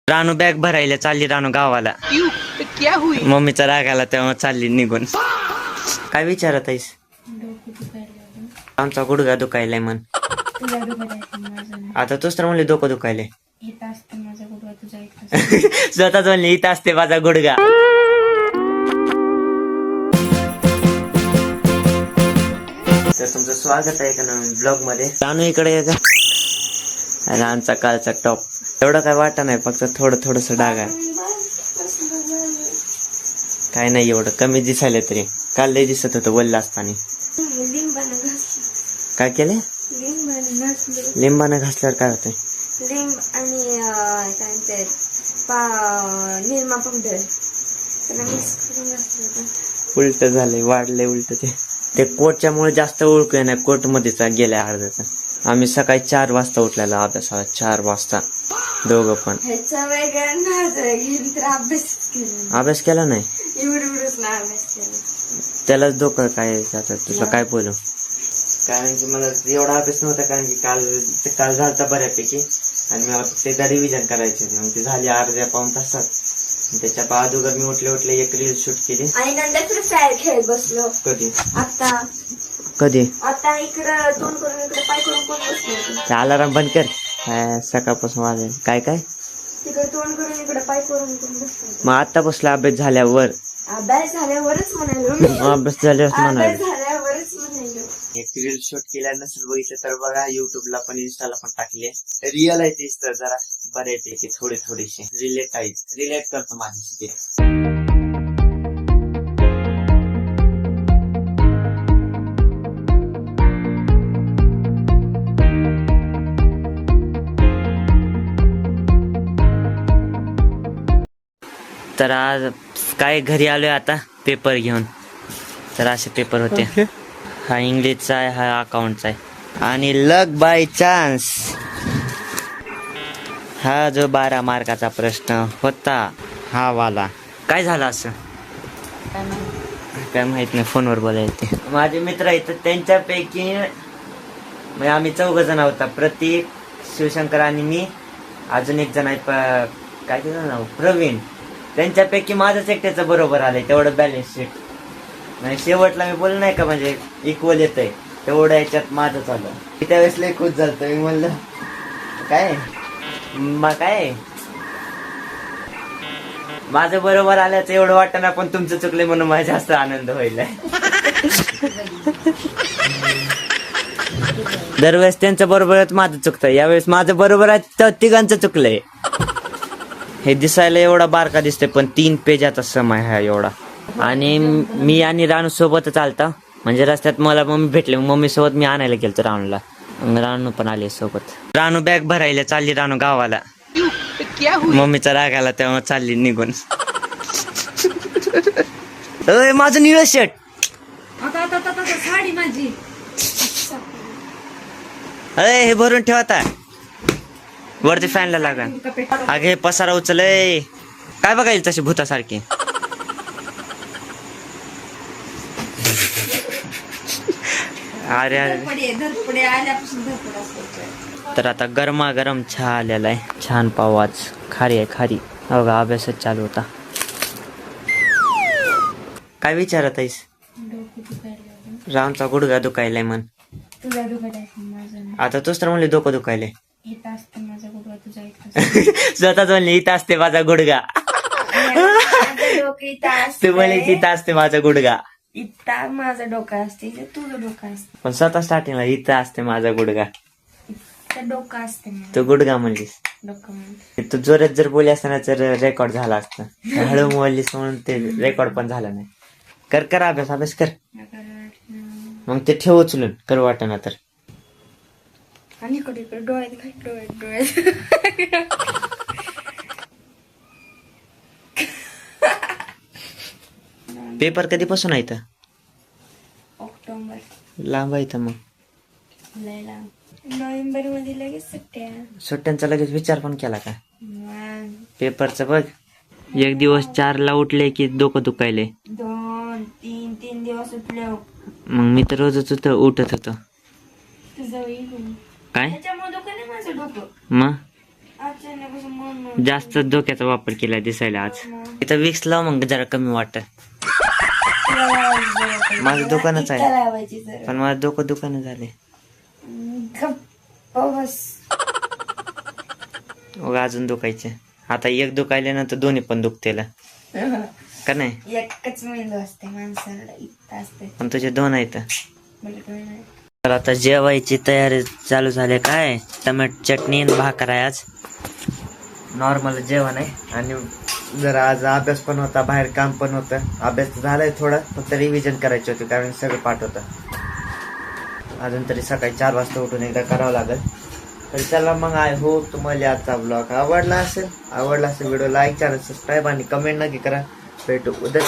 Ranu bag भरायला चालली रानू गावाला. मम्मीचा राग आला तेव्हा चालली निघून. काय विचारत आहेस? आमचा गुडघा दुखायलाय म्हण. आता तूच तर म्हणले डोकं दुखायलंय. स्वतःच म्हणले इथं असते माझा गुडघा. तर तुमचं स्वागत आहे का ब्लॉग मध्ये. रानू इकडे आहे का? आणि आमचा कालचा टॉप एवढं काय वाटत नाही, फक्त थोडस डाग आहे. काय नाही एवढं कमी दिसायला तरी. काल लय दिसत होतं वल्ल असताना. काय केले? लिंबानं घासल्यावर काय होतंय? लिंब आणि निरमा पावडर उलट झालंय, वाढलंय उलट. ते कोटच्यामुळे जास्त ओळखू नाही. कोट मध्येच गेलाय अर्ध्याचा. आम्ही सकाळी 4 वाजता उठलेला अभ्यासाला. 4 वाजता दोघं पण. अभ्यास केला नाही. त्यालाच डोकं काय तुला काय बोलू. कारण की मला एवढा अभ्यास नव्हता, कारण की काल झालता बऱ्यापैकी. आणि मला फक्त रिव्हिजन करायचे होते. मग ते झाली अर्ध्या पाऊण तासात. त्याच्या अगोदर मी उठले एक रील शूट केली. आणि नंतर फ्री फायर खेळत बसलो. कधी आता इकडं तोंड करून इकडे पाय करून कोण बसलो. अलाराम बंद कर. सकाळपासून वाजेल काय तिकडे तोंड करून इकडे पाय करून कोण बसलो. मग आता बसला अभ्यास झाल्यावर. अभ्यास झाल्यावरच म्हणालो. अभ्यास झाल्यावर झाल्यावरच म्हणालो. एक रील शूट केल्या नसेल बघितलं तर बघा, युट्यूबला पण इंस्टाला पण टाकले. रिअल आहे तेच तर जरा बऱ्यापैकी थोडेसे रिलेट करतो माझ्याशी ते. तर आज काय घरी आलोय आता पेपर घेऊन. तर असे पेपर होते. हा इंग्लिशचा आहे, हा अकाउंटचा आहे. आणि लक बाय चान्स हा जो 12 मार्काचा प्रश्न होता हा वाला. काय झालं असं काय माहित नाही. फोनवर बोलायचे माझे मित्र आहेत, त्यांच्यापैकी म्हणजे आम्ही 4 जण होता. प्रतीक, शिवशंकर आणि मी. अजून एक जण आहे काय त्याचं नाव प्रवीण. त्यांच्यापैकी माझंच एकट्याचं बरोबर आलंय तेवढं बॅलन्स शीट. म्हणजे शेवटला मी बोललो नाही का, म्हणजे इक्वल येतंय तेवढं याच्यात माझं चालू. त्यावेळेस लय खुश झालतो मी. म्हणलं काय माझं बरोबर आल्याचं एवढं वाटतं ना, पण तुमचं चुकलंय म्हणून माझा जास्त आनंद होईल. दरवेळेस त्यांचं बरोबर आहे माझं चुकतंय. यावेळेस माझं बरोबर आहे तर तिघांचं चुकलंय. हे दिसायला एवढा बारका दिसतोय पण 3 पेजाचा समय हा एवढा. आणि मी आणि रानू सोबत चालता. म्हणजे रस्त्यात मला मम्मी भेटले. मम्मी सोबत मी आणायला गेलतो रानूला. रानू पण आले सोबत. रानू बॅग भरायला चालली रानू गावाला. मम्मीचा राग आला तेव्हा चालली निघून. माझं निळं शर्ट. साडी माझी. अरे हे भरून ठेव आता. वरती फॅनला लागा. अगे हे पसारा उचलय. काय बघायला तशी भूतासारखी. अरे तर आता गरमागरम चहा आलेला आहे. छान पावाच खारी आहे खारी. बघा अभ्यासच चालू होता. काय विचारत आहेस? रामचा गुडघा दुखायलाय म्हण. आता तूच तर म्हणले डोकं दुखायलंय. स्वतःच म्हणले इथं असते माझा गुडघा. तू म्हणले इथं असते माझा गुडघा. इथं माझं डोकं असते, तुझं डोकं असते. पण स्वतः स्टार्टिंगला इथं असते माझा गुडघा. डोकं असते तू गुडघा म्हणलीस. तू जोरात जर बोलली असताना तर रेकॉर्ड झाला असतं. हळू बोललीस म्हणून ते रेकॉर्ड पण झालं नाही. कर अभ्यास कर. मग ते ठेव उचलून कर वाटना तर. आणि इकडे डोळ्यात पेपर कधीपासून आहे इथं? ऑक्टोबर. लांब आहे इथं. मग नोव्हेंबर मध्ये लगेच सुट्ट्यांचा लगेच विचार पण केला का? पेपरचं बघ. एक दिवस 4ला उठले की डोकं दुखायले. 2-3 दिवस उठले. मग मी तर रोजच उठत होतो. काय माझं डोकं मग अचानक म्हणून जास्त डोक्याचा वापर केला दिसायला आज. इथं विक्स लाव मग जरा कमी वाटत. माझं दुकानच आहे. लावायची जरा. पण माझं डोकं दुकान झाले. गप्प बस. अजून दुखायचे. आता एक दुखायल्यानंतर दोन्ही पण दुखतेला का नाही. एकच मेंदू असते माणसाला, इतकं असते. पण तुझे दोन आहेत. मला काय नाही. तर आता जेवायची तयारी चालू झाली. काय टमाट चटणी आणि भाकर आहे आज. नॉर्मल जेवण आहे. आणि जरा आज अभ्यास पण होता, बाहेर काम पण होतं. अभ्यास झालाय थोडा, फक्त रिव्हिजन करायची होती कारण सगळं पाठ होतं. अजून तरी सकाळी 4 वाजता उठून एकदा करावं लागेल. तर चला मग, आय होप तुम्हाला आजचा ब्लॉग आवडला असेल व्हिडिओ लाईक, चॅनल सबस्क्राईब आणि कमेंट नक्की करा. भेटू उद्या.